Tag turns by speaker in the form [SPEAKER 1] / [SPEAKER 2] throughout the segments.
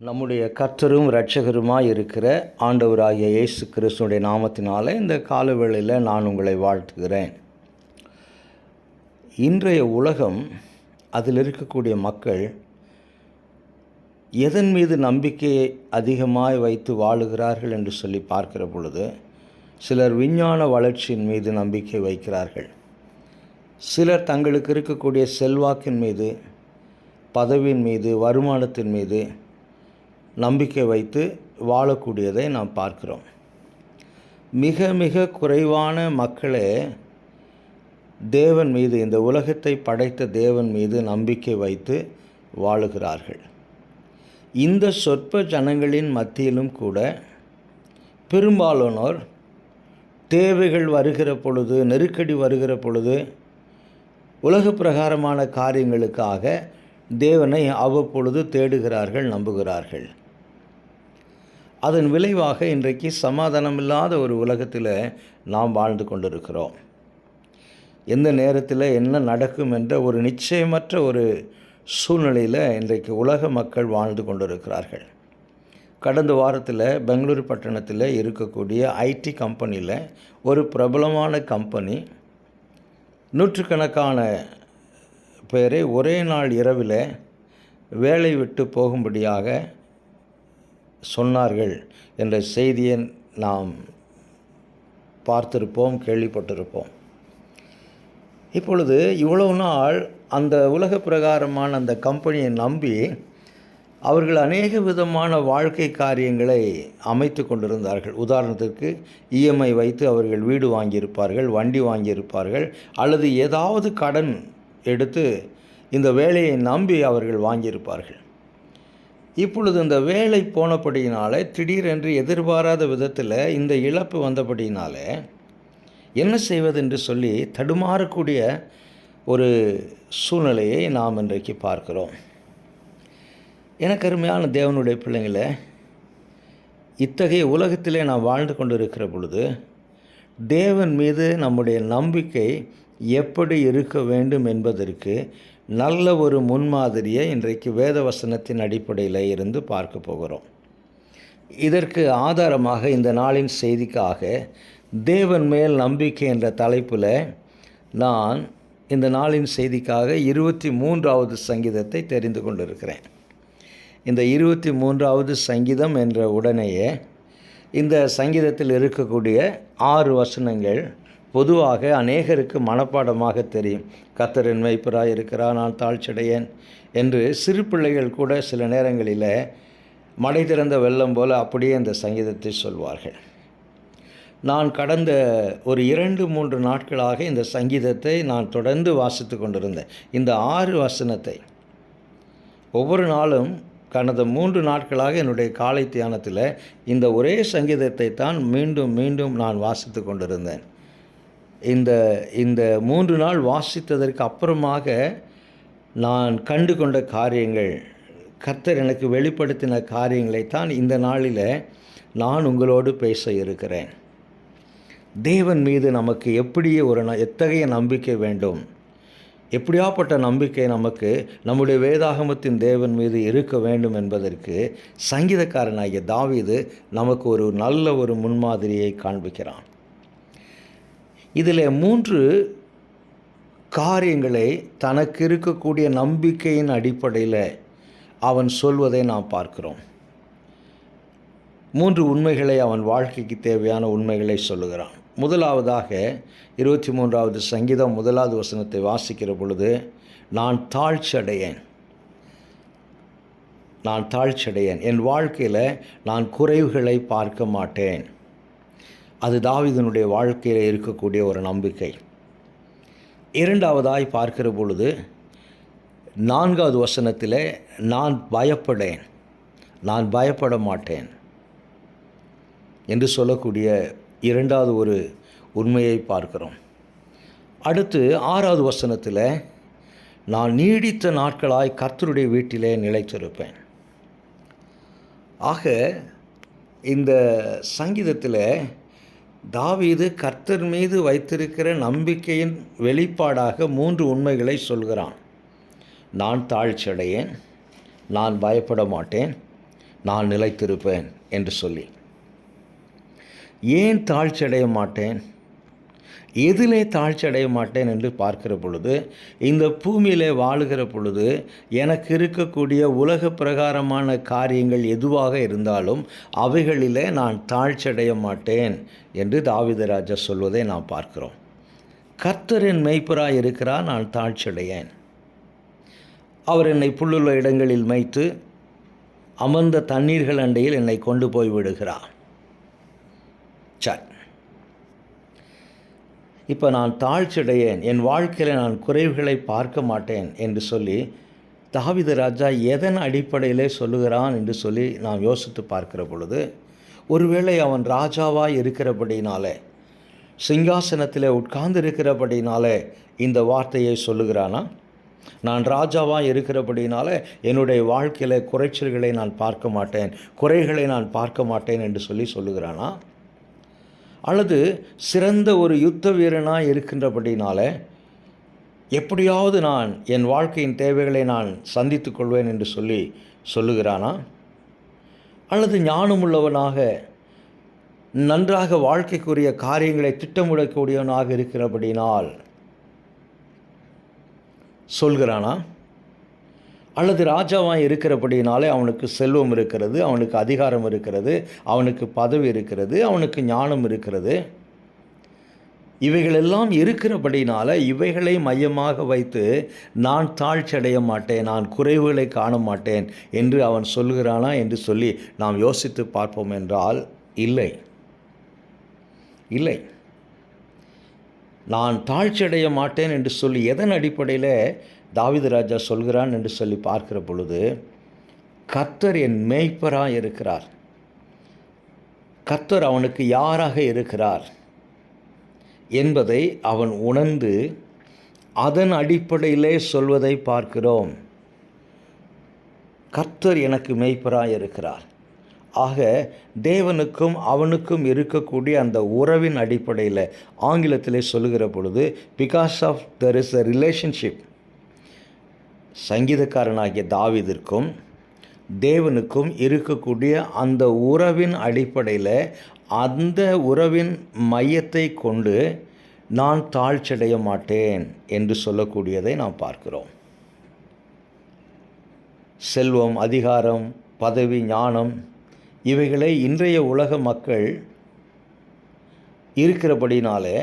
[SPEAKER 1] நம்முடைய கர்த்தரும் இரட்சகருமாய் இருக்கிற ஆண்டவராகிய இயேசு கிறிஸ்துவினுடைய நாமத்தினாலே இந்த காலவேளையில் நான் உங்களை வாழ்த்துகிறேன். இன்றைய உலகம், அதில் இருக்கக்கூடிய மக்கள் எதன் மீது நம்பிக்கையை அதிகமாய் வைத்து வாழுகிறார்கள் என்று சொல்லி பார்க்கிற பொழுது, சிலர் விஞ்ஞான வளர்ச்சியின் மீது நம்பிக்கை வைக்கிறார்கள். சிலர் தங்களுக்கு இருக்கக்கூடிய செல்வாக்கின் மீது, பதவியின் மீது, வருமானத்தின் மீது நம்பிக்கை வைத்து வாழக்கூடியதை நாம் பார்க்கிறோம். மிக மிக குறைவான மக்களே தேவன் மீது, இந்த உலகத்தை படைத்த தேவன் மீது நம்பிக்கை வைத்து வாழுகிறார்கள். இந்த சொற்ப ஜனங்களின் மத்தியிலும் கூட பெரும்பாலானோர் தேவைகள் வருகிற பொழுது, நெருக்கடி வருகிற பொழுது, உலக பிரகாரமான காரியங்களுக்காக தேவனை அவ்வப்பொழுது தேடுகிறார்கள், நம்புகிறார்கள். அதன் விளைவாக இன்றைக்கு சமாதானமில்லாத ஒரு உலகத்தில் நாம் வாழ்ந்து கொண்டிருக்கிறோம். எந்த நேரத்தில் என்ன நடக்கும் என்ற ஒரு நிச்சயமற்ற ஒரு சூழ்நிலையில் இன்றைக்கு உலக மக்கள் வாழ்ந்து கொண்டிருக்கிறார்கள். கடந்த வாரத்தில் பெங்களூரு பட்டணத்தில் இருக்கக்கூடிய ஐடி கம்பெனியில் ஒரு பிரபலமான கம்பெனி நூற்றுக்கணக்கான பேரை ஒரே நாள் இரவில் வேலை விட்டு போகும்படியாக சொன்னார்கள் என்ற செய்தியை நாம் பார்த்திருப்போம், கேள்விப்பட்டிருப்போம். இப்பொழுது இவ்வளவு நாள் அந்த உலக பிரகாரமான அந்த கம்பெனியை நம்பி அவர்கள் அநேக விதமான வாழ்க்கை காரியங்களை அமைத்து கொண்டிருந்தார்கள். உதாரணத்திற்கு இஎம்ஐ வைத்து அவர்கள் வீடு வாங்கியிருப்பார்கள், வண்டி வாங்கியிருப்பார்கள், அல்லது ஏதாவது கடன் எடுத்து இந்த வேலையை நம்பி அவர்கள் வாங்கியிருப்பார்கள். இப்பொழுது இந்த வேலை போனபடியினால, திடீரென்று எதிர்பாராத விதத்தில் இந்த இழப்பு வந்தபடியினால என்ன செய்வதென்று சொல்லி தடுமாறக்கூடிய ஒரு சூழ்நிலையை நாம் இன்றைக்கு பார்க்கிறோம். எனக்கு அருமையான தேவனுடைய பிள்ளைங்களை, இத்தகைய உலகத்திலே நாம் வாழ்ந்து கொண்டிருக்கிற பொழுது தேவன் மீது நம்முடைய நம்பிக்கை எப்படி இருக்க வேண்டும் என்பதற்கு நல்ல ஒரு முன்மாதிரியை இன்றைக்கு வேத வசனத்தின் அடிப்படையில் இருந்து பார்க்க போகிறோம். இதற்கு ஆதாரமாக இந்த நாளின் செய்திக்காக தேவன் மேல் நம்பிக்கை என்ற தலைப்பில் நான் இந்த நாளின் செய்திக்காக 23வது சங்கீதத்தை தெரிந்து கொண்டிருக்கிறேன். இந்த 23வது சங்கீதம் என்ற உடனேயே இந்த சங்கீதத்தில் இருக்கக்கூடிய 6 வசனங்கள் பொதுவாக அநேகருக்கு மனப்பாடமாக தெரியும். கர்த்தர் என் மேய்ப்பராய் இருக்கிறார், நான் தாழ்ச்சடையேன் என்று சிறு பிள்ளைகள் கூட சில நேரங்களில் மடை திறந்த வெள்ளம் போல அப்படியே இந்த சங்கீதத்தை சொல்வார்கள். நான் கடந்த ஒரு 2-3 நாட்களாக இந்த சங்கீதத்தை நான் தொடர்ந்து வாசித்து கொண்டிருந்தேன். இந்த 6 வசனத்தை ஒவ்வொரு நாளும் கடந்த 3 நாட்களாக என்னுடைய காலை தியானத்தில் இந்த ஒரே சங்கீதத்தை தான் மீண்டும் மீண்டும் நான் வாசித்து கொண்டிருந்தேன். இந்த 3 நாள் வாசித்ததற்கு அப்புறமாக நான் கண்டு கொண்ட காரியங்கள், கர்த்தர் எனக்கு வெளிப்படுத்தின காரியங்களைத்தான் இந்த நாளில் நான் உங்களோடு பேச இருக்கிறேன். தேவன் மீது நமக்கு எத்தகைய நம்பிக்கை வேண்டும், எப்படியாப்பட்ட நம்பிக்கை நமக்கு நம்முடைய வேதாகமத்தின் தேவன் மீது இருக்க வேண்டும் என்பதற்கு சங்கீதக்காரனாகிய தாவீது நமக்கு ஒரு நல்ல ஒரு முன்மாதிரியை காண்பிக்கிறான். இதில் 3 காரியங்களை தனக்கு இருக்கக்கூடிய நம்பிக்கையின் அடிப்படையில் அவன் சொல்வதை நாம் பார்க்கிறோம். 3 உண்மைகளை, அவன் வாழ்க்கைக்கு தேவையான உண்மைகளை சொல்லுகிறான். முதலாவதாக 23வது சங்கீதம் 1வது வசனத்தை வாசிக்கிற பொழுது, நான் தாழ்ச்சடையேன், என் வாழ்க்கையில் நான் குறைவுகளை பார்க்க மாட்டேன். அது தாவீதினுடைய வாழ்க்கையில் இருக்கக்கூடிய ஒரு நம்பிக்கை. 2வதாய் பார்க்கிற பொழுது 4வது வசனத்தில் நான் பயப்பட மாட்டேன் என்று சொல்லக்கூடிய 2வது ஒரு உண்மையை பார்க்கிறோம். அடுத்து 6வது வசனத்தில் நான் நீடித்த நாட்களாய் கர்த்தருடைய வீட்டிலே நிலைத்திருப்பேன். ஆக இந்த சங்கீதத்தில் தாவீது கர்த்தர் மீது வைத்திருக்கிற நம்பிக்கையின் வெளிப்பாடாக 3 உண்மைகளை சொல்கிறான். நான் தாழ்ச்சடையேன், நான் பயப்பட மாட்டேன், நான் நிலைத்திருப்பேன் என்று சொல்லி. ஏன் தாழ்ச்சி அடைய மாட்டேன், எதிலே தாழ்ச்சி அடைய மாட்டேன் என்று பார்க்கிற பொழுது, இந்த பூமியிலே வாழுகிற பொழுது எனக்கு இருக்கக்கூடிய உலக பிரகாரமான காரியங்கள் எதுவாக இருந்தாலும் அவைகளிலே நான் தாழ்ச்சி அடைய மாட்டேன் என்று தாவீது ராஜா சொல்வதை நாம் பார்க்கிறோம். கர்த்தர் என் மேய்ப்பராய் இருக்கிறார், நான் தாழ்ச்சி அடையேன். அவர் என்னை புல்லுள்ள இடங்களில் மேய்த்து அமர்ந்த தண்ணீர்கள் அண்டையில் என்னை கொண்டு போய் விடுகிறார். சரி, இப்போ நான் தாழ்ச்சியடையேன், என் வாழ்க்கையில் நான் குறைவுகளை பார்க்க மாட்டேன் என்று சொல்லி தாவீது ராஜா எதன் அடிப்படையிலே சொல்லுகிறான் என்று சொல்லி நாம் யோசித்து பார்க்கிற பொழுது, ஒருவேளை அவன் ராஜாவாய் இருக்கிறபடினாலே, சிங்காசனத்தில் உட்கார்ந்து இருக்கிறபடினாலே இந்த வார்த்தையை சொல்லுகிறானா? நான் ராஜாவாக இருக்கிறபடினால என்னுடைய வாழ்க்கையில் குறைச்சல்களை நான் பார்க்க மாட்டேன், குறைகளை நான் பார்க்க மாட்டேன் என்று சொல்லி சொல்லுகிறானா? அல்லது சிறந்த ஒரு யுத்த வீரனாக இருக்கின்றபடினால எப்படியாவது நான் என் வாழ்க்கையின் தேவைகளை நான் சந்தித்து கொள்வேன் என்று சொல்லி சொல்லுகிறானா? அல்லது ஞானமுள்ளவனாக நன்றாக வாழ்க்கைக்குரிய காரியங்களை திட்டமிடக்கூடியவனாக இருக்கிறபடினால் சொல்கிறானா? அல்லது ராஜாவாக இருக்கிறபடினாலே அவனுக்கு செல்வம் இருக்கிறது, அவனுக்கு அதிகாரம் இருக்கிறது, அவனுக்கு பதவி இருக்கிறது, அவனுக்கு ஞானம் இருக்கிறது, இவைகளெல்லாம் இருக்கிறபடினால இவைகளை மையமாக வைத்து நான் தாழ்ச்சி அடைய மாட்டேன், நான் குறைவுகளை காண மாட்டேன் என்று அவன் சொல்கிறானா என்று சொல்லி நாம் யோசித்து பார்ப்போம் என்றால் இல்லை. நான் தாழ்ச்சி அடைய மாட்டேன் என்று சொல்லி எதன் அடிப்படையில் தாவீது ராஜா சொல்கிறான் என்று சொல்லி பார்க்கிற பொழுது, கர்த்தர் என் மேய்ப்பராக இருக்கிறார், கர்த்தர் அவனுக்கு யாராக இருக்கிறார் என்பதை அவன் உணர்ந்து அதன் அடிப்படையிலே சொல்வதை பார்க்கிறோம். கர்த்தர் எனக்கு மேய்ப்பராக இருக்கிறார். ஆக தேவனுக்கும் அவனுக்கும் இருக்கக்கூடிய அந்த உறவின் அடிப்படையில் ஆங்கிலத்திலே சொல்லுகிற பொழுது, because of there is a relationship, சங்கீதக்காரனாகிய தாவீதிற்கும் தேவனுக்கும் இருக்கக்கூடிய அந்த உறவின் அடிப்படையில், அந்த உறவின் மையத்தை கொண்டு நான் தாழ்ச்சடைய மாட்டேன் என்று சொல்லக்கூடியதை நாம் பார்க்கிறோம். செல்வம், அதிகாரம், பதவி, ஞானம் இவைகளை இன்றைய உலக மக்கள் இருக்கிறபடினாலே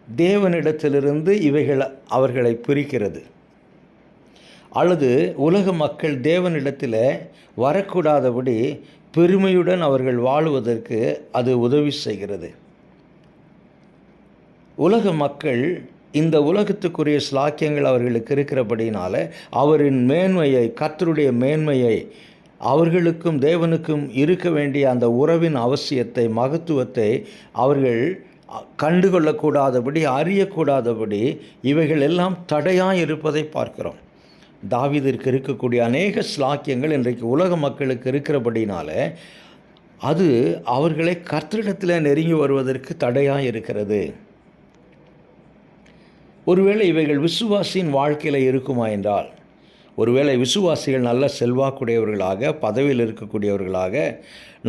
[SPEAKER 1] தேவனிடத்திலிருந்து இவைகள் அவர்களை பிரிக்கிறது. அல்லது உலக மக்கள் தேவனிடத்தில் வரக்கூடாதபடி பெருமையுடன் அவர்கள் வாழுவதற்கு அது உதவி செய்கிறது. உலக மக்கள் இந்த உலகத்துக்குரிய ஸ்லாக்கியங்கள் அவர்களுக்கு இருக்கிறபடினால அவரின் மேன்மையை, கர்த்தருடைய மேன்மையை, அவர்களுக்கும் தேவனுக்கும் இருக்க வேண்டிய அந்த உறவின் அவசியத்தை, மகத்துவத்தை அவர்கள் கண்டுகொள்ளக்கூடாதபடி, அறியக்கூடாதபடி இவைகள் எல்லாம் தடையாக இருப்பதை பார்க்கிறோம். தாவீதிற்கு இருக்கக்கூடிய அநேக ஸ்லாக்கியங்கள் இன்றைக்கு உலக மக்களுக்கு இருக்கிறபடினால அது அவர்களை கர்த்தரிடத்தில் நெருங்கி வருவதற்கு தடையாக இருக்கிறது. ஒருவேளை இவைகள் விசுவாசியின் வாழ்க்கையில் இருக்குமா என்றால், ஒருவேளை விசுவாசிகள் நல்ல செல்வாக்குடையவர்களாக, பதவியில் இருக்கக்கூடியவர்களாக,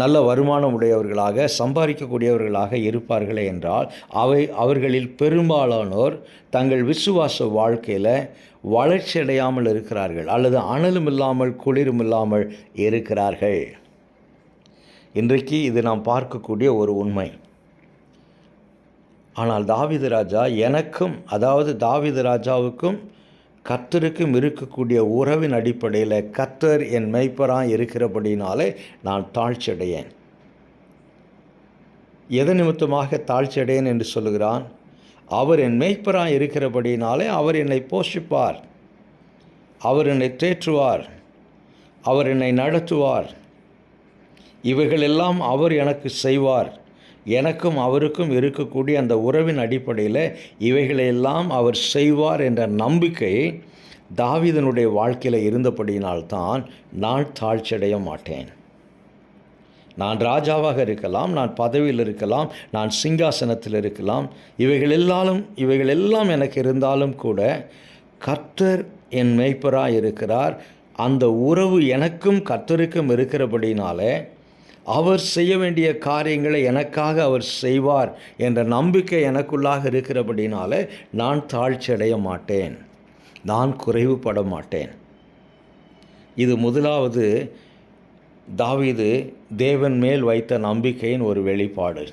[SPEAKER 1] நல்ல வருமானம் உடையவர்களாக, சம்பாதிக்கக்கூடியவர்களாக இருப்பார்களே என்றால் அவர்களில் பெரும்பாலானோர் தங்கள் விசுவாச வாழ்க்கையில் வளர்ச்சி அடையாமல் இருக்கிறார்கள், அல்லது அனலும் இல்லாமல் குளிரும் இல்லாமல் இருக்கிறார்கள். இன்றைக்கு இது நாம் பார்க்கக்கூடிய ஒரு உண்மை. ஆனால் தாவீது ராஜா எனக்கும், அதாவது தாவீது ராஜாவுக்கும் கர்த்தருக்கும் இருக்கக்கூடிய உறவின் அடிப்படையில், கர்த்தர் என் மேய்ப்பராக இருக்கிறபடினாலே நான் தாழ்ச்சி அடையேன். எதன் நிமித்தமாக தாழ்ச்சி அடையேன் என்று சொல்லுகிறான்? அவர் என் மேய்ப்பராக இருக்கிறபடினாலே அவர் என்னை போஷிப்பார், அவர் என்னை தேற்றுவார், அவர் என்னை நடத்துவார், இவைகளெல்லாம் அவர் எனக்கு செய்வார். எனக்கும் அவருக்கும் இருக்கக்கூடிய அந்த உறவின் அடிப்படையில் இவைகளெல்லாம் அவர் செய்வார் என்ற நம்பிக்கை தாவீதனுடைய வாழ்க்கையில் இருந்தபடியினால்தான் நான் தாழ்ச்சியடைய மாட்டேன். நான் ராஜாவாக இருக்கலாம், நான் பதவியில் இருக்கலாம், நான் சிங்காசனத்தில் இருக்கலாம், இவைகளெல்லாம் எனக்கு இருந்தாலும் கூட கர்த்தர் என் மேய்ப்பராக இருக்கிறார், அந்த உறவு எனக்கும் கர்த்தருக்கும் இருக்கிறபடினாலே அவர் செய்ய வேண்டிய காரியங்களை எனக்காக அவர் செய்வார் என்ற நம்பிக்கை எனக்குள்ளாக இருக்கிறபடினாலே நான் தாழ்ச்சி அடைய மாட்டேன், நான் குறைவுபட மாட்டேன். இது முதலாவது தாவீது தேவன் மேல் வைத்த நம்பிக்கையின் ஒரு வெளிப்பாடு.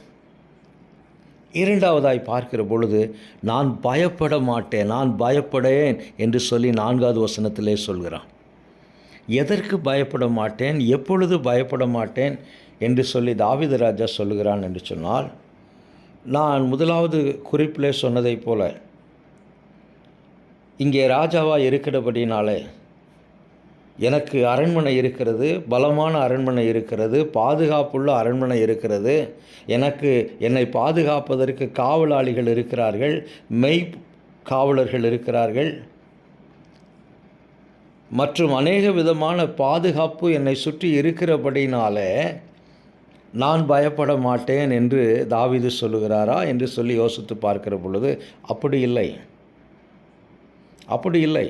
[SPEAKER 1] இரண்டாவதாய் பார்க்கிற பொழுது நான் பயப்பட மாட்டேன், நான் பயப்படேன் என்று சொல்லி 4வது வசனத்திலே சொல்கிறான். எதற்கு பயப்பட மாட்டேன், எப்பொழுது பயப்பட மாட்டேன் என்று சொல்லி தாவீது ராஜா சொல்லுகிறான் என்று சொன்னால், நான் முதலாவது குறிப்பிலே சொன்னதைப் போல இங்கே ராஜாவாக இருக்கிறபடினாலே எனக்கு அரண்மனை இருக்கிறது, பலமான அரண்மனை இருக்கிறது, பாதுகாப்புள்ள அரண்மனை இருக்கிறது, என்னை பாதுகாப்பதற்கு காவலாளிகள் இருக்கிறார்கள், மெய் காவலர்கள் இருக்கிறார்கள், மற்றும் அநேக விதமான பாதுகாப்பு என்னை சுற்றி இருக்கிறபடினாலே நான் பயப்பட மாட்டேன் என்று தாவீது சொல்லுகிறாரா என்று சொல்லி யோசித்து பார்க்கிற பொழுது அப்படி இல்லை.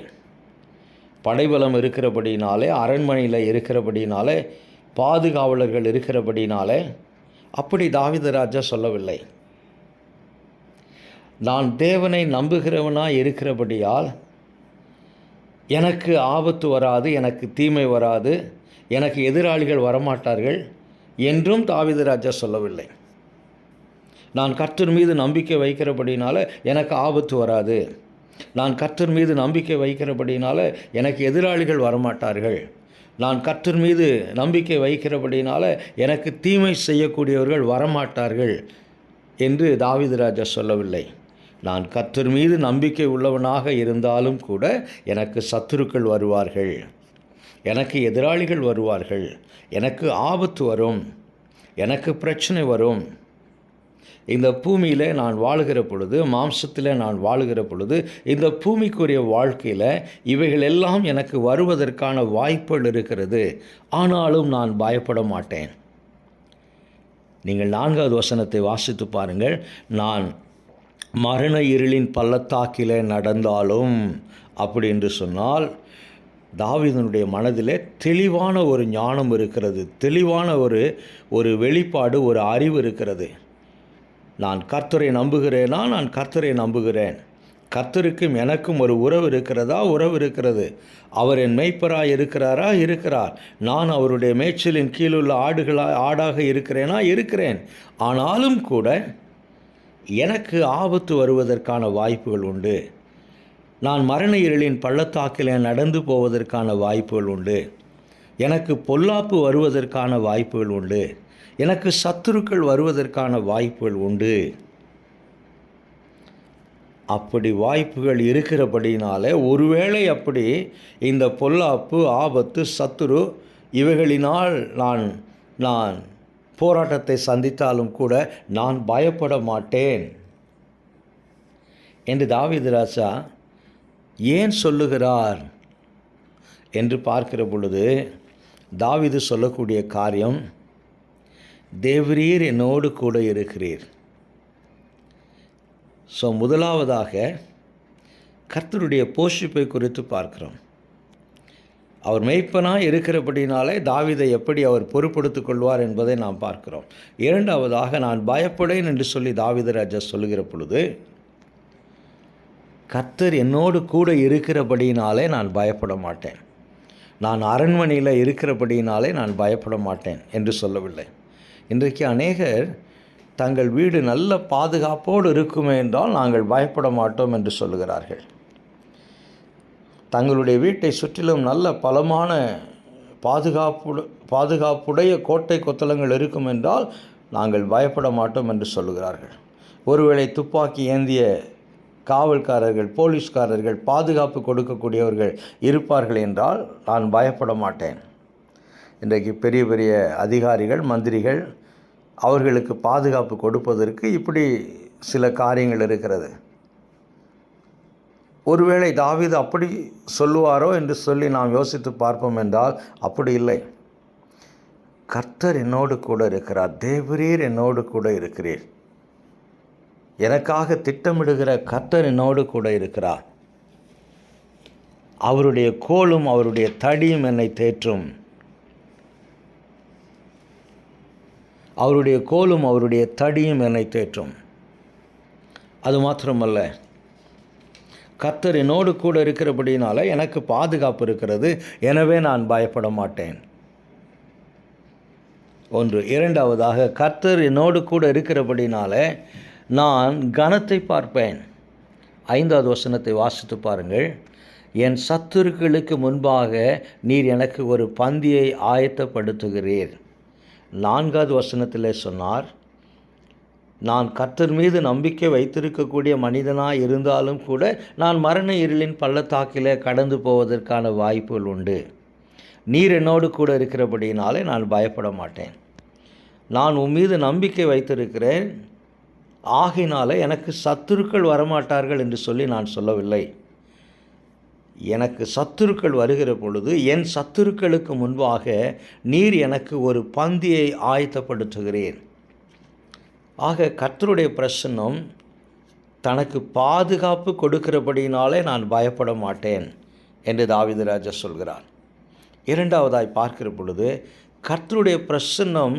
[SPEAKER 1] படைபலம் இருக்கிறபடினாலே, அரண்மனையில் இருக்கிறபடினாலே, பாதுகாவலர்கள் இருக்கிறபடினாலே அப்படி தாவீது ராஜா சொல்லவில்லை. நான் தேவனை நம்புகிறவனாய் இருக்கிறபடியால் எனக்கு ஆபத்து வராது, எனக்கு தீமை வராது, எனக்கு எதிராளிகள் வரமாட்டார்கள் என்றும் தாவீது ராஜா சொல்லவில்லை. நான் கர்த்தர் மீது நம்பிக்கை வைக்கிறபடினால எனக்கு ஆபத்து வராது, நான் கர்த்தர் மீது நம்பிக்கை வைக்கிறபடினால எனக்கு எதிராளிகள் வரமாட்டார்கள், நான் கர்த்தர் மீது நம்பிக்கை வைக்கிறபடினால எனக்கு தீமை செய்யக்கூடியவர்கள் வரமாட்டார்கள் என்று தாவீது ராஜா சொல்லவில்லை. நான் கர்த்தர் மீது நம்பிக்கை உள்ளவனாக இருந்தாலும் கூட எனக்கு சத்துருக்கள் வருவார்கள், எனக்கு எதிராளிகள் வருவார்கள், எனக்கு ஆபத்து வரும், எனக்கு பிரச்சனை வரும். இந்த பூமியில் நான் வாழுகிற பொழுது, மாம்சத்தில் நான் வாழுகிற பொழுது, இந்த பூமிக்குரிய வாழ்க்கையில் இவைகள் எல்லாம் எனக்கு வருவதற்கான வாய்ப்புகள் இருக்கிறது. ஆனாலும் நான் பயப்பட மாட்டேன். நீங்கள் 4வது வசனத்தை வாசித்து பாருங்கள். நான் மரண இருளின் பள்ளத்தாக்கில் நடந்தாலும் அப்படி என்று சொன்னால் தாவீதுனுடைய மனதிலே தெளிவான ஒரு ஞானம் இருக்கிறது, தெளிவான ஒரு வெளிப்பாடு, ஒரு அறிவு இருக்கிறது. நான் கர்த்தரை நம்புகிறேனா, நான் கர்த்தரை நம்புகிறேன். கர்த்தருக்கும் எனக்கும் ஒரு உறவு இருக்கிறதா, உறவு இருக்கிறது. அவர் என் மேய்ப்பராக இருக்கிறாரா, இருக்கிறார். நான் அவருடைய மேய்ச்சலின் கீழுள்ள ஆடாக இருக்கிறேனா, இருக்கிறேன். ஆனாலும் கூட எனக்கு ஆபத்து வருவதற்கான வாய்ப்புகள் உண்டு. நான் மரண இருளின் பள்ளத்தாக்கில் நடந்து போவதற்கான வாய்ப்புகள் உண்டு. எனக்கு பொல்லாப்பு வருவதற்கான வாய்ப்புகள் உண்டு. எனக்கு சத்துருக்கள் வருவதற்கான வாய்ப்புகள் உண்டு. அப்படி வாய்ப்புகள் இருக்கிறபடினாலே ஒருவேளை அப்படி இந்த பொல்லாப்பு, ஆபத்து, சத்துரு இவைகளினால் நான் போராட்டத்தை சந்தித்தாலும் கூட நான் பயப்பட மாட்டேன் என்று தாவீது ராஜா ஏன் சொல்லுகிறார் என்று பார்க்கிற பொழுது தாவீது சொல்லக்கூடிய காரியம், தேவரீர் என்னோடு கூட இருக்கிறீர். ஸோ முதலாவதாக கர்த்தருடைய போஷிப்பை குறித்து பார்க்கிறோம். அவர் மேய்ப்பனாக இருக்கிறபடினாலே தாவீதை எப்படி அவர் பொறுப்படுத்திக் கொள்வார் என்பதை நாம் பார்க்கிறோம். இரண்டாவதாக நான் பயப்படேன் என்று சொல்லி தாவீது ராஜா சொல்லுகிற பொழுது, கர்த்தர் என்னோடு கூட இருக்கிறபடினாலே நான் பயப்பட மாட்டேன், நான் அரண்மனையில் இருக்கிறபடினாலே நான் பயப்பட மாட்டேன் என்று சொல்லவில்லை. இன்றைக்கு அநேகர் தங்கள் வீடு நல்ல பாதுகாப்போடு இருக்குமே என்றால் நாங்கள் பயப்பட மாட்டோம் என்று சொல்லுகிறார்கள். தங்களுடைய வீட்டை சுற்றிலும் நல்ல பலமான பாதுகாப்புடைய கோட்டை கொத்தளங்கள் இருக்கும் என்றால் நாங்கள் பயப்பட மாட்டோம் என்று சொல்லுகிறார்கள். ஒருவேளை துப்பாக்கி ஏந்திய காவல்காரர்கள், போலீஸ்காரர்கள், பாதுகாப்பு கொடுக்கக்கூடியவர்கள் இருப்பார்கள் என்றால் நான் பயப்பட மாட்டேன். இன்றைக்கு பெரிய பெரிய அதிகாரிகள், மந்திரிகள், அவர்களுக்கு பாதுகாப்பு கொடுப்பதற்கு இப்படி சில காரியங்கள் இருக்கிறது. ஒருவேளை தாவீது அப்படி சொல்லுவாரோ என்று சொல்லி நாம் யோசித்து பார்ப்போம் என்றால் அப்படி இல்லை. கர்த்தர் என்னோடு கூட இருக்கிறார், தேவரீர் என்னோடு கூட இருக்கிறீர், எனக்காக திட்டமிடுகிற கர்த்தர் என்னோடு கூட இருக்கிறார். அவருடைய கோலும் அவருடைய தடியும் என்னை தேற்றும். அவருடைய கோலும் அவருடைய தடியும் என்னை தேற்றும். அது மாத்திரமல்ல, கர்த்தர் என்னோடு கூட இருக்கிறபடினால எனக்கு பாதுகாப்பு இருக்கிறது, எனவே நான் பயப்பட மாட்டேன். ஒன்று. இரண்டாவதாக, கர்த்தர் என்னோடு கூட இருக்கிறபடினால நான் கனத்தை பார்ப்பேன். 5வது வசனத்தை வாசித்து பாருங்கள். என் சத்துருக்களுக்கு முன்பாக நீர் எனக்கு ஒரு பந்தியை ஆயத்தப்படுத்துகிறீர். 4வது வசனத்திலே சொன்னார், நான் கர்த்தர் மீது நம்பிக்கை வைத்திருக்கக்கூடிய மனிதனாக இருந்தாலும் கூட நான் மரண இருளின் பள்ளத்தாக்கிலே கடந்து போவதற்கான வாய்ப்புகள் உண்டு. நீர் என்னோடு கூட இருக்கிறபடினாலே நான் பயப்பட மாட்டேன். நான் உன் மீது நம்பிக்கை வைத்திருக்கிறேன், ஆகினால எனக்கு சத்துருக்கள் வரமாட்டார்கள் என்று சொல்லி நான் சொல்லவில்லை. எனக்கு சத்துருக்கள் வருகிற பொழுது என் சத்துருக்களுக்கு முன்பாக நீர் எனக்கு ஒரு பந்தியை ஆயத்தப்படுத்துகிறேன். ஆக கர்த்தருடைய பிரசன்னம் தனக்கு பாதுகாப்பு கொடுக்கிறபடினாலே நான் பயப்பட மாட்டேன் என்று தாவீது ராஜா சொல்கிறார். இரண்டாவதாய் பார்க்கிற பொழுது, கர்த்தருடைய பிரசன்னம்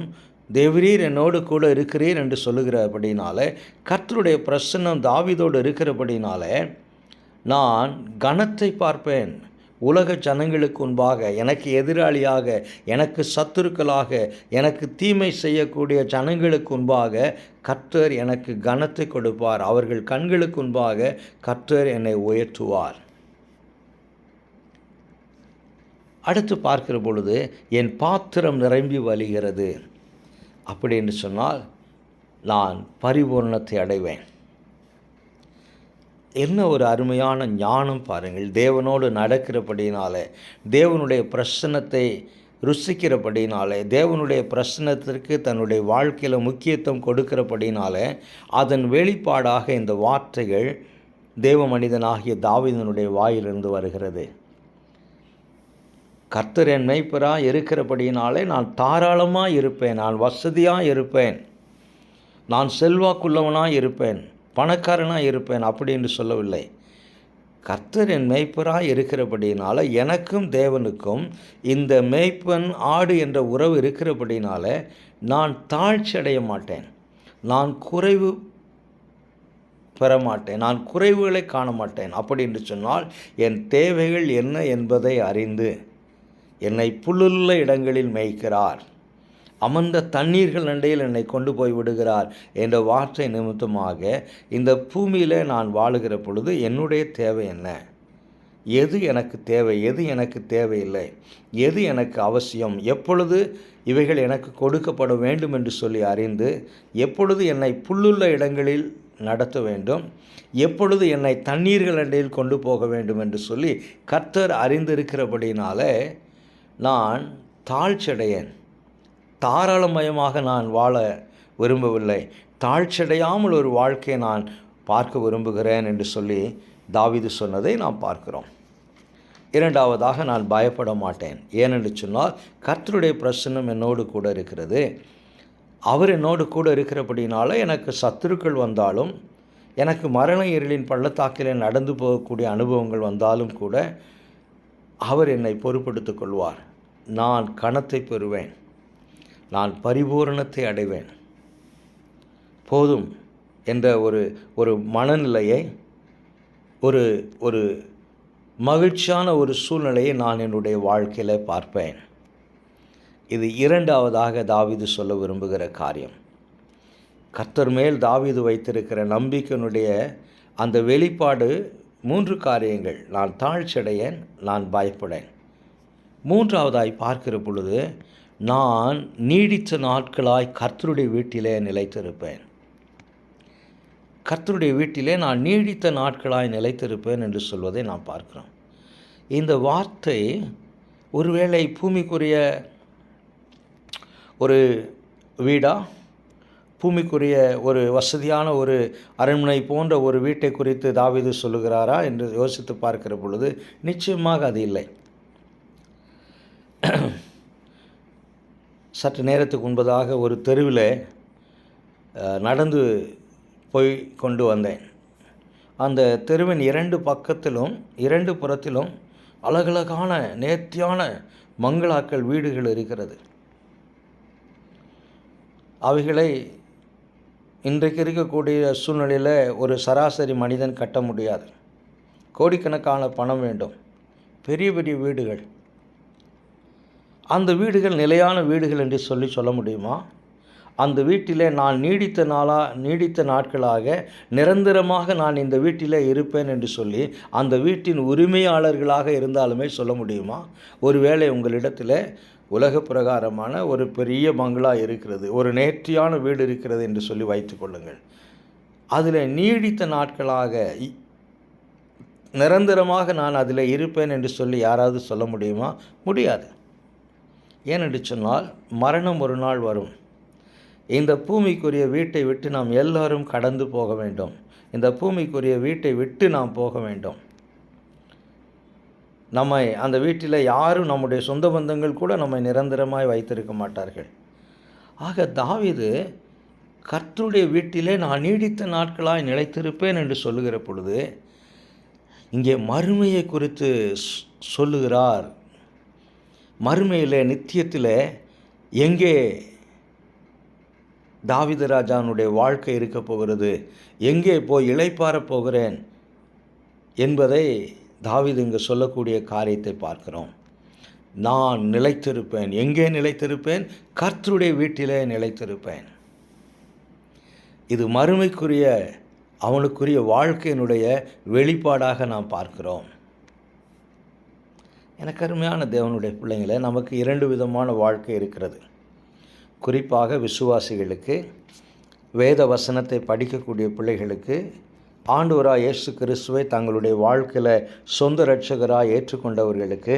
[SPEAKER 1] தேவரீர் என்னோடு கூட இருக்கிறீர் என்று சொல்லுகிறபடினால, கர்த்தருடைய பிரசன்னம் தாவீதோடு இருக்கிறபடினால நான் கனத்தை பார்ப்பேன். உலக ஜனங்களுக்கு முன்பாக, எனக்கு எதிராளியாக, எனக்கு சத்துருக்களாக, எனக்கு தீமை செய்யக்கூடிய ஜனங்களுக்கு முன்பாக கர்த்தர் எனக்கு கனத்தை கொடுப்பார். அவர்கள் கண்களுக்கு முன்பாக கர்த்தர் என்னை உயர்த்துவார். அடுத்து பார்க்கிற பொழுது, என் பாத்திரம் நிரம்பி வழிகிறது. அப்படி என்று சொன்னால் நான் பரிபூர்ணத்தை அடைவேன். என்ன ஒரு அருமையான ஞானம் பாருங்கள். தேவனோடு நடக்கிறபடினாலே, தேவனுடைய பிரசன்னத்தை ருசிக்கிறபடினாலே, தேவனுடைய பிரசன்னத்திற்கு தன்னுடைய வாழ்க்கையில் முக்கியத்துவம் கொடுக்கிறபடினாலே அதன் வெளிப்பாடாக இந்த வார்த்தைகள் தேவ மனிதனாகிய தாவீதினுடைய வாயிலிருந்து வருகிறது. கர்த்தர் என் மேய்ப்பராக இருக்கிறபடினாலே நான் தாராளமாக இருப்பேன், நான் வசதியாக இருப்பேன், நான் செல்வாக்குள்ளவனாக இருப்பேன், பணக்காரனாக இருப்பேன் அப்படி என்று சொல்லவில்லை. கர்த்தர் என் மேய்ப்பராக இருக்கிறபடினால, எனக்கும் தேவனுக்கும் இந்த மேய்ப்பன் ஆடு என்ற உறவு இருக்கிறபடினால நான் தாழ்ச்சி அடைய மாட்டேன், நான் குறைவு பெற மாட்டேன், நான் குறைவுகளை காண மாட்டேன். அப்படி என்று சொன்னால் என் தேவைகள் என்ன என்பதை அறிந்து என்னை புல்லுள்ள இடங்களில் மேய்க்கிறார், அமர்ந்த தண்ணீர்கள் நண்டையில் என்னை கொண்டு போய் விடுகிறார் என்ற வார்த்தை நிமித்தமாக இந்த பூமியில் நான் வாழுகிற பொழுது என்னுடைய தேவை என்ன, எது எனக்கு தேவை, எது எனக்கு தேவையில்லை, எது எனக்கு அவசியம், எப்பொழுது இவைகள் எனக்கு கொடுக்கப்பட வேண்டும் என்று சொல்லி அறிந்து, எப்பொழுது என்னை புல்லுள்ள இடங்களில் நடத்த வேண்டும், எப்பொழுது என்னை தண்ணீர்கள் அண்டையில் கொண்டு போக வேண்டும் என்று சொல்லி கர்த்தர் அறிந்திருக்கிறபடினால நான் தாழ்ச்சடையேன். தாராளமயமாக நான் வாழ விரும்பவில்லை, தாழ்ச்சடையாமல் ஒரு வாழ்க்கையை நான் பார்க்க விரும்புகிறேன் என்று சொல்லி தாவீது சொன்னதை நாம் பார்க்கிறோம். இரண்டாவதாக, நான் பயப்பட மாட்டேன். ஏனென்று சொன்னால் கர்த்தருடைய பிரசன்னம் என்னோடு கூட இருக்கிறது. அவர் என்னோடு கூட இருக்கிறபடினால எனக்கு சத்துருக்கள் வந்தாலும், எனக்கு மரண இருளின் பள்ளத்தாக்கிலே நடந்து போகக்கூடிய அனுபவங்கள் வந்தாலும் கூட அவர் என்னை பொறுப்படுத்திக் கொள்வார். நான் கனத்தை பெறுவேன், நான் பரிபூரணத்தை அடைவேன். போதும் என்ற ஒரு மனநிலையை, ஒரு ஒரு மகிழ்ச்சியான ஒரு சூழ்நிலையை நான் என்னுடைய வாழ்க்கையில் பார்ப்பேன். இது இரண்டாவதாக தாவீது சொல்ல விரும்புகிற காரியம். கர்த்தர் மேல் தாவீது வைத்திருக்கிற நம்பிக்கையினுடைய அந்த வெளிப்பாடு 3 காரியங்கள். நான் தாழ்ச்சடையேன், நான் பயப்படேன். மூன்றாவதாய் பார்க்கிற பொழுது, நான் நீடித்த நாட்களாய் கர்த்தருடைய வீட்டிலே நிலைத்திருப்பேன். கர்த்தருடைய வீட்டிலே நான் நீடித்த நாட்களாய் நிலைத்திருப்பேன் என்று சொல்வதை நாம் பார்க்கிறோம். இந்த வார்த்தை ஒருவேளை பூமிக்குரிய ஒரு வீடா, பூமிக்குரிய ஒரு வசதியான ஒரு அரண்மனை போன்ற ஒரு வீட்டை குறித்து தாவீது சொல்லுகிறாரா என்று யோசித்து பார்க்கிற பொழுது நிச்சயமாக அது இல்லை. சற்று நேரத்துக்கு முன்பதாக ஒரு தெருவில் நடந்து போய் கொண்டு வந்தேன். அந்த தெருவின் 2 புறத்திலும் அழகழகான நேர்த்தியான மங்களாக்கள் வீடுகள் இருக்கிறது. அவைகளை இன்றைக்கு இருக்கக்கூடிய சூழ்நிலையில் ஒரு சராசரி மனிதன் கட்ட முடியாது. கோடிக்கணக்கான பணம் வேண்டும். பெரிய பெரிய வீடுகள். அந்த வீடுகள் நிலையான வீடுகள் என்று சொல்ல முடியுமா? அந்த வீட்டிலே நான் நீடித்த நாட்களாக நிரந்தரமாக நான் இந்த வீட்டிலே இருப்பேன் என்று சொல்லி அந்த வீட்டின் உரிமையாளர்களாக இருந்தாலுமே சொல்ல முடியுமா? ஒருவேளை உங்களிடத்தில் உலக பிரகாரமான ஒரு பெரிய பங்களா இருக்கிறது, ஒரு நேர்த்தியான வீடு இருக்கிறது என்று சொல்லி வைத்து கொள்ளுங்கள். அதில் நீடித்த நாட்களாக நிரந்தரமாக நான் அதில் இருப்பேன் என்று சொல்லி யாராவது சொல்ல முடியுமா? முடியாது. ஏனென்று சொன்னால் மரணம் ஒரு நாள் வரும். இந்த பூமிக்குரிய வீட்டை விட்டு நாம் எல்லாரும் கடந்து போக வேண்டும். இந்த பூமிக்குரிய வீட்டை விட்டு நாம் போக வேண்டும். நம்மை அந்த வீட்டில் யாரும், நம்முடைய சொந்த பந்தங்கள் கூட நம்மை நிரந்தரமாய் வைத்திருக்க மாட்டார்கள். ஆக தாவீது கர்த்தருடைய வீட்டிலே நான் நீடித்த நாட்களாய் நிலைத்திருப்பேன் என்று சொல்லுகிற பொழுது இங்கே மறுமையை குறித்து சொல்லுகிறார். மறுமையில் நித்தியத்தில் எங்கே தாவீது ராஜானுடைய வாழ்க்கை இருக்க போகிறது, எங்கே போய் இளைப்பாறப் போகிறேன் என்பதை தாவீது இங்கு சொல்லக்கூடிய காரியத்தை பார்க்கிறோம். நான் நிலைத்திருப்பேன். எங்கே நிலைத்திருப்பேன்? கர்த்தருடைய வீட்டிலே நிலைத்திருப்பேன். இது மறுமைக்குரிய அவனுக்குரிய வாழ்க்கையினுடைய வெளிப்பாடாக நாம் பார்க்கிறோம். எனக்கு அருமையான தேவனுடைய பிள்ளைங்களை, நமக்கு 2 விதமான வாழ்க்கை இருக்கிறது. குறிப்பாக விசுவாசிகளுக்கு, வேத வசனத்தை படிக்கக்கூடிய பிள்ளைகளுக்கு, ஆண்டவராக இயேசு கிறிஸ்துவை தங்களுடைய வாழ்க்கையில் சொந்த இரட்சகராக ஏற்றுக்கொண்டவர்களுக்கு,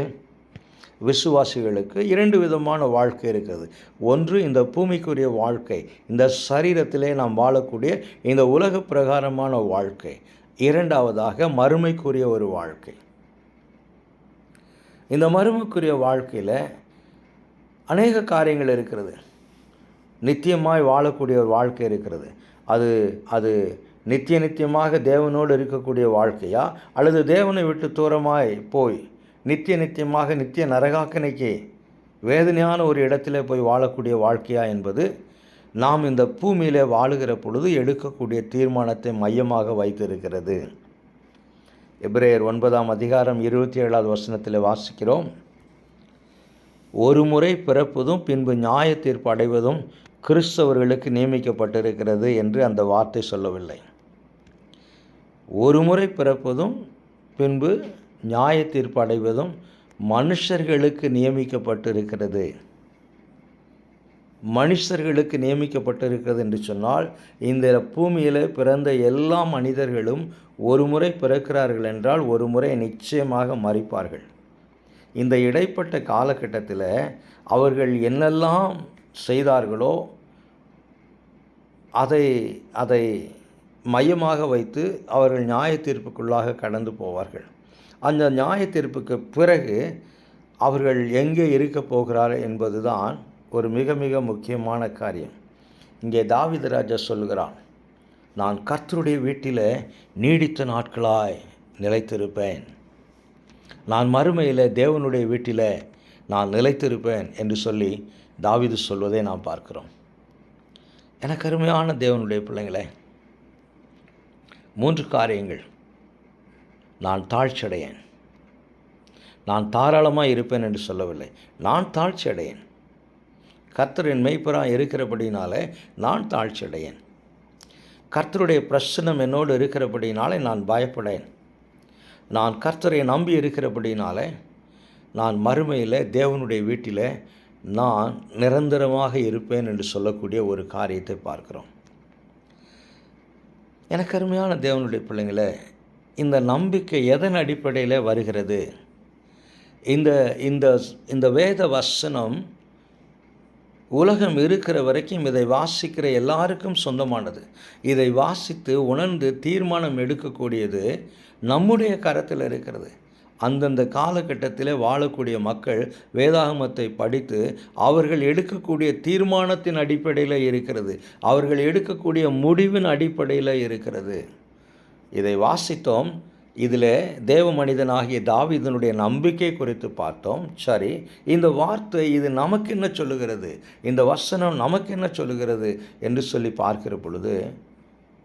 [SPEAKER 1] விசுவாசிகளுக்கு 2 விதமான வாழ்க்கை இருக்கிறது. ஒன்று இந்த பூமிக்குரிய வாழ்க்கை, இந்த சரீரத்திலே நாம் வாழக்கூடிய இந்த உலக பிரகாரமான வாழ்க்கை. இரண்டாவதாக மறுமைக்குரிய ஒரு வாழ்க்கை. இந்த மறுமைக்குரிய வாழ்க்கையில் அநேக காரியங்கள் இருக்கிறது. நித்தியமாய் வாழக்கூடிய ஒரு வாழ்க்கை இருக்கிறது. அது நித்தியமாக தேவனோடு இருக்கக்கூடிய வாழ்க்கையா, அல்லது தேவனை விட்டு தூரமாய் போய் நித்தியமாக நித்திய நரகாக்கனைக்கு வேதனையான ஒரு இடத்துல போய் வாழக்கூடிய வாழ்க்கையா என்பது நாம் இந்த பூமியில் வாழுகிற பொழுது எடுக்கக்கூடிய தீர்மானத்தை மையமாக வைத்திருக்கிறது. எபிரேயர் 9ஆம் அதிகாரம் 27வது வசனத்தில் வாசிக்கிறோம். ஒரு முறை பிறப்பதும் பின்பு நியாய தீர்ப்பு அடைவதும் கிறிஸ்தவர்களுக்கு நியமிக்கப்பட்டிருக்கிறது என்று அந்த வார்த்தை சொல்லவில்லை. ஒரு முறை பிறப்பதும் பின்பு நியாய தீர்ப்பு அடைவதும் மனுஷர்களுக்கு நியமிக்கப்பட்டிருக்கிறது. மனுஷர்களுக்கு நியமிக்கப்பட்டிருக்கிறது என்று சொன்னால், இந்த பூமியில் பிறந்த எல்லா மனிதர்களும் ஒரு முறை பிறக்கிறார்கள் என்றால் ஒரு முறை நிச்சயமாக மரிப்பார்கள். இந்த இடைப்பட்ட காலகட்டத்தில் அவர்கள் என்னெல்லாம் செய்தார்களோ அதை மையமாக வைத்து அவர்கள் நியாய தீர்ப்புக்குள்ளாக கடந்து போவார்கள். அந்த நியாய தீர்ப்புக்கு பிறகு அவர்கள் எங்கே இருக்க போகிறார்கள் என்பது தான் ஒரு மிக மிக முக்கியமான காரியம். இங்கே தாவீது ராஜா சொல்லுகிறான், நான் கர்த்தருடைய வீட்டில் நீடித்த நாட்களாய் நிலைத்திருப்பேன். நான் மறுமையில் தேவனுடைய வீட்டில் நான் நிலைத்திருப்பேன் என்று சொல்லி தாவீது சொல்வதை நாம் பார்க்கிறோம். எனக்கு அருமையான தேவனுடைய பிள்ளைங்களே, 3 காரியங்கள். நான் தாழ்ச்சியடையேன். நான் தாராளமாக இருப்பேன் என்று சொல்லவில்லை. நான் தாழ்ச்சியடையேன். கர்த்தர் என் மெய்ப்பராக இருக்கிறபடினாலே நான் தாழ்ச்சியடையேன். கர்த்தருடைய பிரசன்னம் என்னோடு இருக்கிறபடினாலே நான் பயப்படேன். நான் கர்த்தரை நம்பி இருக்கிறபடினாலே நான் மறுமையில் தேவனுடைய வீட்டில் நான் நிரந்தரமாக இருப்பேன் என்று சொல்லக்கூடிய ஒரு காரியத்தை பார்க்கிறோம். எனக்கு அருமையான தேவனுடைய பிள்ளைங்களே, இந்த நம்பிக்கை எதன் அடிப்படையில் வருகிறது? இந்த வேத வசனம் உலகம் இருக்கிற வரைக்கும் இதை வாசிக்கிற எல்லாருக்கும் சொந்தமானது. இதை வாசித்து உணர்ந்து தீர்மானம் எடுக்கக்கூடியது நம்முடைய கரத்தில் இருக்கிறது. அந்தந்த காலகட்டத்தில் வாழக்கூடிய மக்கள் வேதாகமத்தை படித்து அவர்கள் எடுக்கக்கூடிய தீர்மானத்தின் அடிப்படையில் இருக்கிறது. அவர்கள் எடுக்கக்கூடிய முடிவின் அடிப்படையில் இருக்கிறது. இதை வாசித்தோம், இதில் தேவ மனிதனாகிய தாவீதனுடைய நம்பிக்கை குறித்து பார்த்தோம். சரி, இந்த வார்த்தை இது நமக்கு என்ன சொல்லுகிறது, இந்த வசனம் நமக்கு என்ன சொல்லுகிறது என்று சொல்லி பார்க்கிற பொழுது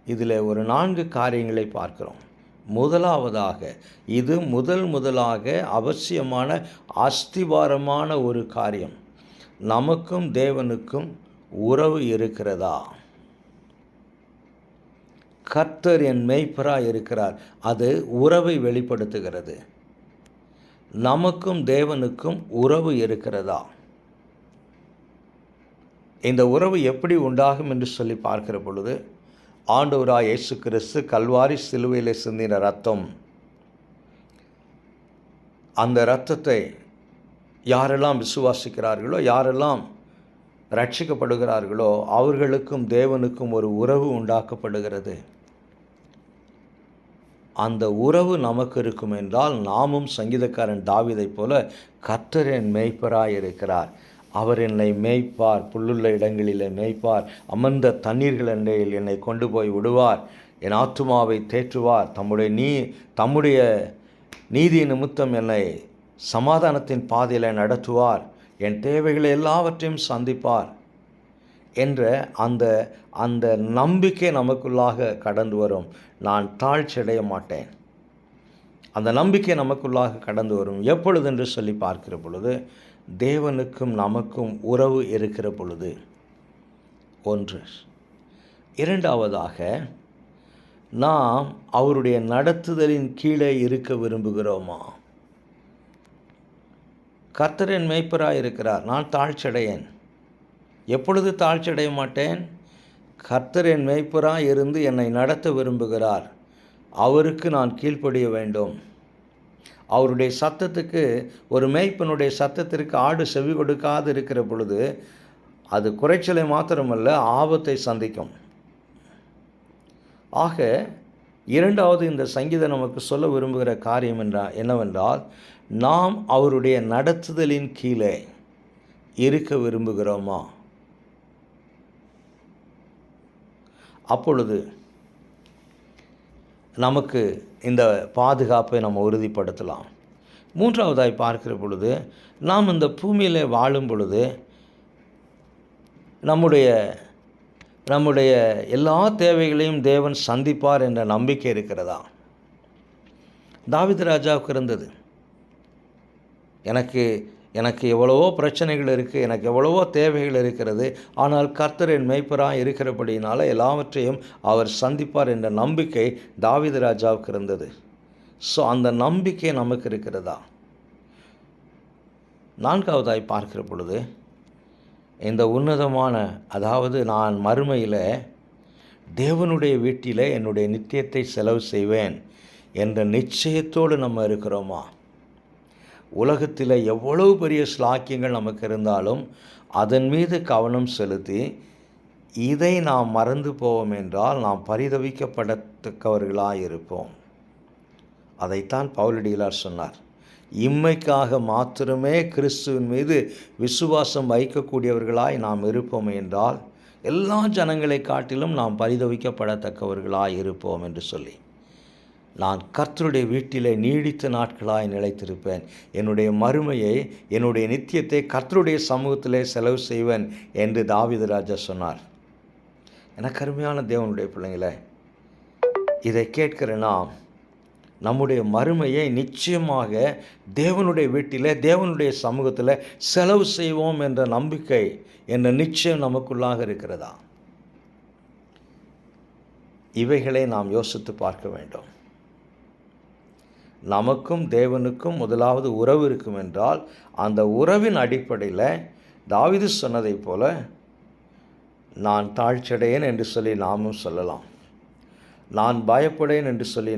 [SPEAKER 1] இதில் ஒரு 4 காரியங்களை பார்க்கிறோம். முதலாவதாக, இது முதலாக அவசியமான அஸ்திவாரமான ஒரு காரியம். நமக்கும் தேவனுக்கும் உறவு இருக்கிறதா? கர்த்தர் என் மேய்ப்பராய் இருக்கிறார். அது உறவை வெளிப்படுத்துகிறது. நமக்கும் தேவனுக்கும் உறவு இருக்கிறதா? இந்த உறவு எப்படி உண்டாகும் என்று சொல்லி பார்க்கிற பொழுது, ஆண்டவராய் இயேசு கிறிஸ்து கல்வாரி சிலுவையில் சிந்தின இரத்தம், அந்த இரத்தத்தை யாரெல்லாம் விசுவாசிக்கிறார்களோ, யாரெல்லாம் ரட்சிக்கப்படுகிறார்களோ அவர்களுக்கும் தேவனுக்கும் ஒரு உறவு உண்டாக்கப்படுகிறது. அந்த உறவு நமக்கு இருக்கும் என்றால் நாமும் சங்கீதக்காரன் தாவீதைப் போல கர்த்தர் என் மேய்ப்பராய் இருக்கிறார், அவர் என்னை மேய்ப்பார், புல்லுள்ள இடங்களிலே மேய்ப்பார், அமர்ந்த தண்ணீர்கள் அண்டையில் என்னை கொண்டு போய் விடுவார், என் ஆத்துமாவை தேற்றுவார், தம்முடைய நீதி நிமித்தம் என்னை சமாதானத்தின் பாதையில் நடத்துவார், என் தேவைகளை எல்லாவற்றையும் சந்திப்பார் என்ற அந்த நம்பிக்கை நமக்குள்ளாக கடந்து வரும். நான் தாழ்ச்சியடைய மாட்டேன். அந்த நம்பிக்கை நமக்குள்ளாக கடந்து வரும். எப்பொழுது என்று சொல்லி பார்க்கிற பொழுது, தேவனுக்கும் நமக்கும் உறவு இருக்கிற பொழுது. ஒன்று. இரண்டாவதாக, நாம் அவருடைய நடத்துதலின் கீழே இருக்க விரும்புகிறோமா? கர்த்தர் என் மேய்ப்பராய் இருக்கிறார், நான் தாழ்ச்சியடையேன். எப்பொழுது தாழ்ச்சியடைய மாட்டேன்? கர்த்தர் என் மேய்ப்பராய் இருந்து என்னை நடத்த விரும்புகிறார், அவருக்கு நான் கீழ்ப்படிய வேண்டும். அவருடைய சத்தத்துக்கு, ஒரு மேய்ப்பனுடைய சத்தத்திற்கு ஆடு செவி கொடுக்காது இருக்கிற பொழுது அது குறைச்சலை மாத்திரமல்ல, ஆபத்தை சந்திக்கும். ஆக இரண்டாவது இந்த சங்கீதம் நமக்கு சொல்ல விரும்புகிற காரியம் என்னவென்றால், நாம் அவருடைய நடத்துதலின் கீழே இருக்க விரும்புகிறோமா? அப்பொழுது நமக்கு இந்த பாதுகாப்பை நம்ம உறுதிப்படுத்தலாம். மூன்றாவதாய் பார்க்கிற பொழுது, நாம் இந்த பூமியில் வாழும் பொழுது நம்முடைய எல்லா தேவைகளையும் தேவன் சந்திப்பார் என்ற நம்பிக்கை இருக்கிறதா? தாவீது ராஜாவுக்கு இருந்தது. எனக்கு எவ்வளவோ பிரச்சனைகள் இருக்குது, எனக்கு எவ்வளவோ தேவைகள் இருக்கிறது, ஆனால் கர்த்தர் என் மேய்ப்பராக இருக்கிறபடினால எல்லாவற்றையும் அவர் சந்திப்பார் என்ற நம்பிக்கை தாவீது ராஜாவுக்கு இருந்தது. ஸோ அந்த நம்பிக்கை நமக்கு இருக்கிறதா? நான்காவதாய் பார்க்கிற பொழுது, இந்த உன்னதமான, அதாவது நான் மறுமையில் தேவனுடைய வீட்டில் என்னுடைய நித்தியத்தை செலவு செய்வேன் என்ற நிச்சயத்தோடு நம்ம இருக்கிறோமா? உலகத்தில் எவ்வளவு பெரிய ஸ்லாக்கியங்கள் நமக்கு இருந்தாலும் அதன் மீது கவனம் செலுத்தி இதை நாம் மறந்து போவோம் என்றால் நாம் பரிதவிக்கப்படத்தக்கவர்களாக இருப்போம். அதைத்தான் பவுலடிகளார் சொன்னார். இம்மைக்காக மாத்திரமே கிறிஸ்துவின் மீது விசுவாசம் வைக்கக்கூடியவர்களாய் நாம் இருப்போம் என்றால் எல்லா ஜனங்களை காட்டிலும் நாம் பரிதவிக்கப்படத்தக்கவர்களாய் இருப்போம் என்று சொல்லி, நான் கர்த்தருடைய வீட்டிலே நீடித்த நாட்களாய் நிலைத்திருப்பேன், என்னுடைய மறுமையை, என்னுடைய நித்தியத்தை கர்த்தருடைய சமூகத்திலே செலவு செய்வேன் என்று தாவீது ராஜா சொன்னார். எனக்கு அருமையான தேவனுடைய பிள்ளைங்களே, இதை கேட்கிற நாம் நம்முடைய மறுமையை நிச்சயமாக தேவனுடைய வீட்டிலே, தேவனுடைய சமூகத்தில் செலவு செய்வோம் என்ற நம்பிக்கை, என்ற நிச்சயம் நமக்குள்ளாக இருக்கிறதா? இவைகளை நாம் யோசித்து பார்க்க வேண்டும். நமக்கும் தேவனுக்கும் முதலாவது உறவு இருக்கும் என்றால், அந்த உறவின் அடிப்படையில் தாவீது சொன்னதைப் போல நான் தாழ்ச்சடையேன் என்று சொல்லி நாமும் சொல்லலாம், நான் பயப்படேன் என்று சொல்லி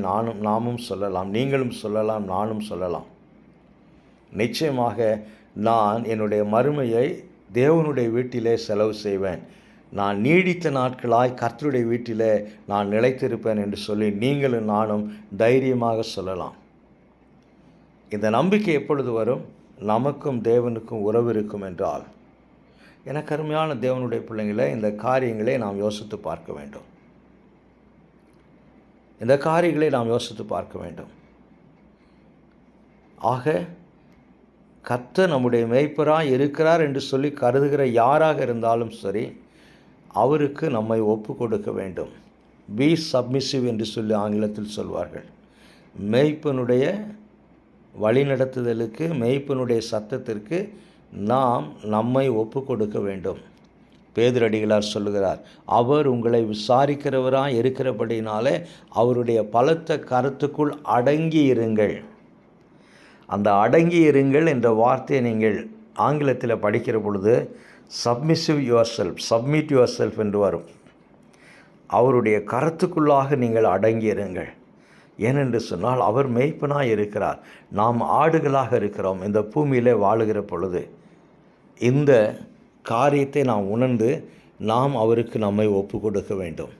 [SPEAKER 1] நாமும் சொல்லலாம், நீங்களும் சொல்லலாம், நானும் சொல்லலாம். நிச்சயமாக நான் என்னுடைய மறுமையை தேவனுடைய வீட்டிலே செலவு செய்வேன், நான் நீடித்த நாட்களாய் கர்த்தருடைய வீட்டிலே நான் நிலைத்திருப்பேன் என்று சொல்லி நீங்களும் நானும் தைரியமாக சொல்லலாம். இந்த நம்பிக்கை எப்பொழுது வரும்? நமக்கும் தேவனுக்கும் உறவு இருக்கும் என்றால். எனக்கு அருமையான தேவனுடைய பிள்ளைங்களை, இந்த காரியங்களை நாம் யோசித்து பார்க்க வேண்டும். ஆக கர்த்தர் நம்முடைய மேய்ப்பராக இருக்கிறார் என்று சொல்லி கருதுகிற யாராக இருந்தாலும் சரி, அவருக்கு நம்மை ஒப்பு கொடுக்க வேண்டும். பி சப்மிசிவ் என்று சொல்லி ஆங்கிலத்தில் சொல்வார்கள். மேய்ப்பனுடைய வழிநடத்துதலுக்கு, மேய்ப்பனுடைய சத்தத்திற்கு நாம் நம்மை ஒப்பு கொடுக்க வேண்டும். பேதுரடிகளார் சொல்லுகிறார், அவர் உங்களை விசாரிக்கிறவராக இருக்கிறபடினாலே அவருடைய பலத்த கருத்துக்குள் அடங்கி இருங்கள். அந்த அடங்கி இருங்கள் என்ற வார்த்தையை நீங்கள் ஆங்கிலத்தில் படிக்கிற பொழுது சப்மிட் யுவர் செல்ஃப் என்று வரும். அவருடைய கருத்துக்குள்ளாக நீங்கள் அடங்கி இருங்கள். ஏனென்று சொன்னால் அவர் மேய்ப்பனாக இருக்கிறார், நாம் ஆடுகளாக இருக்கிறோம். இந்த பூமியிலே வாழுகிற பொழுது இந்த காரியத்தை நாம் உணர்ந்து நாம் அவருக்கு நம்மை ஒப்பு கொடுக்க வேண்டும்.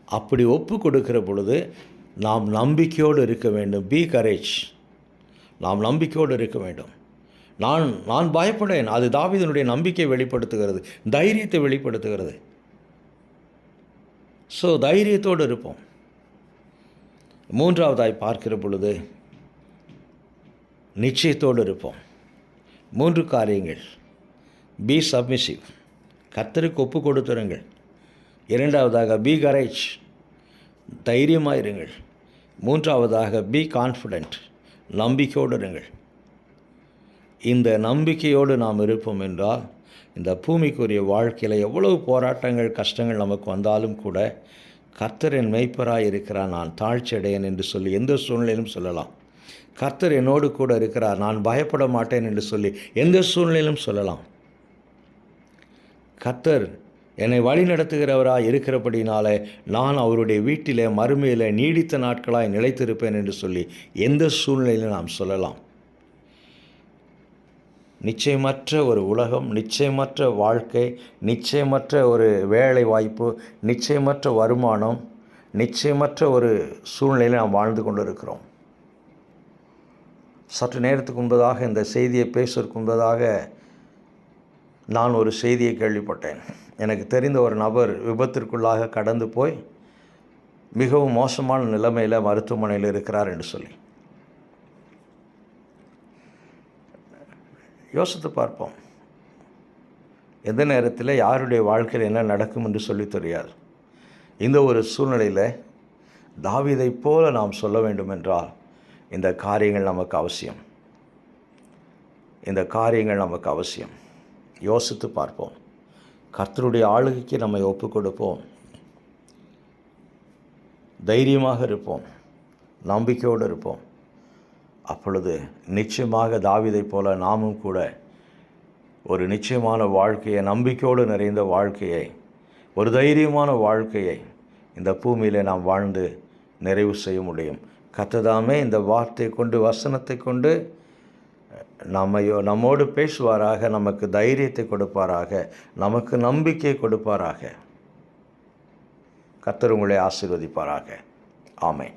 [SPEAKER 1] அப்படி ஒப்பு கொடுக்கிற பொழுது நாம் நம்பிக்கையோடு இருக்க வேண்டும். Be courage. நாம் நம்பிக்கையோடு இருக்க வேண்டும். நான் பயப்படேன். அது தாவீதினுடைய நம்பிக்கையை வெளிப்படுத்துகிறது, தைரியத்தை வெளிப்படுத்துகிறது. ஸோ தைரியத்தோடு இருப்போம். மூன்றாவதாய் பார்க்கிற பொழுது நிச்சயத்தோடு இருப்போம். 3 காரியங்கள். பி சப்மிசிவ், கர்த்தருக்கு ஒப்பு கொடுத்துருங்கள். இரண்டாவதாக பி கரேஜ், தைரியமாக இருங்கள். மூன்றாவதாக பி கான்ஃபிடென்ட், நம்பிக்கையோடு இருங்கள். இந்த நம்பிக்கையோடு நாம் இருப்போம் என்றால் இந்த பூமிக்குரிய வாழ்க்கையில் எவ்வளவு போராட்டங்கள், கஷ்டங்கள் நமக்கு வந்தாலும் கூட கர்த்தர் என் மேய்ப்பராக இருக்கிறார், நான் தாழ்ச்சி அடையேன் என்று சொல்லி எந்த சூழ்நிலையிலும் சொல்லலாம். கர்த்தர் என்னோடு கூட இருக்கிறார், நான் பயப்பட மாட்டேன் என்று சொல்லி எந்த சூழ்நிலையிலும் சொல்லலாம். கர்த்தர் என்னை வழி நடத்துகிறவராக இருக்கிறபடினாலே நான் அவருடைய வீட்டிலே மறுமையில் நீடித்த நாட்களாய் நிலைத்திருப்பேன் என்று சொல்லி எந்த சூழ்நிலையிலும் நாம் சொல்லலாம். நிச்சயமற்ற ஒரு உலகம், நிச்சயமற்ற வாழ்க்கை, நிச்சயமற்ற ஒரு வேலை வாய்ப்பு, நிச்சயமற்ற வருமானம், நிச்சயமற்ற ஒரு சூழ்நிலையில் நாம் வாழ்ந்து கொண்டு இருக்கிறோம். சற்று நேரத்துக்கு முன்பதாக இந்த செய்தியை பேசுவதற்கு முன்பதாக நான் ஒரு செய்தியை கேள்விப்பட்டேன். எனக்கு தெரிந்த ஒரு நபர் விபத்திற்குள்ளாக கடந்து போய் மிகவும் மோசமான நிலைமையில் மருத்துவமனையில் இருக்கிறார் என்று சொல்லி. யோசித்து பார்ப்போம். எந்த நேரத்தில் யாருடைய வாழ்க்கையில் என்ன நடக்கும் என்று சொல்லி தெரியாது. இந்த ஒரு சூழ்நிலையில் தாவீதைப் போல நாம் சொல்ல வேண்டும் என்றால் இந்த காரியங்கள் நமக்கு அவசியம். இந்த காரியங்கள் நமக்கு அவசியம். யோசித்து பார்ப்போம். கர்த்தருடைய ஆளுகைக்கு நம்மை ஒப்பு கொடுப்போம். தைரியமாக இருப்போம், நம்பிக்கையோடு இருப்போம். அப்பொழுது நிச்சயமாக தாவீதைப் போல நாமும் கூட ஒரு நிச்சயமான வாழ்க்கையை, நம்பிக்கையோடு நிறைந்த வாழ்க்கையை, ஒரு தைரியமான வாழ்க்கையை இந்த பூமியில் நாம் வாழ்ந்து நிறைவு செய்ய முடியும். கர்த்தர் இந்த வார்த்தை கொண்டு, வசனத்தை கொண்டு நம்மோடு பேசுவாராக, நமக்கு தைரியத்தை கொடுப்பாராக, நமக்கு நம்பிக்கை கொடுப்பாராக. கர்த்தர் உங்களை ஆசீர்வதிப்பாராக. ஆமென்.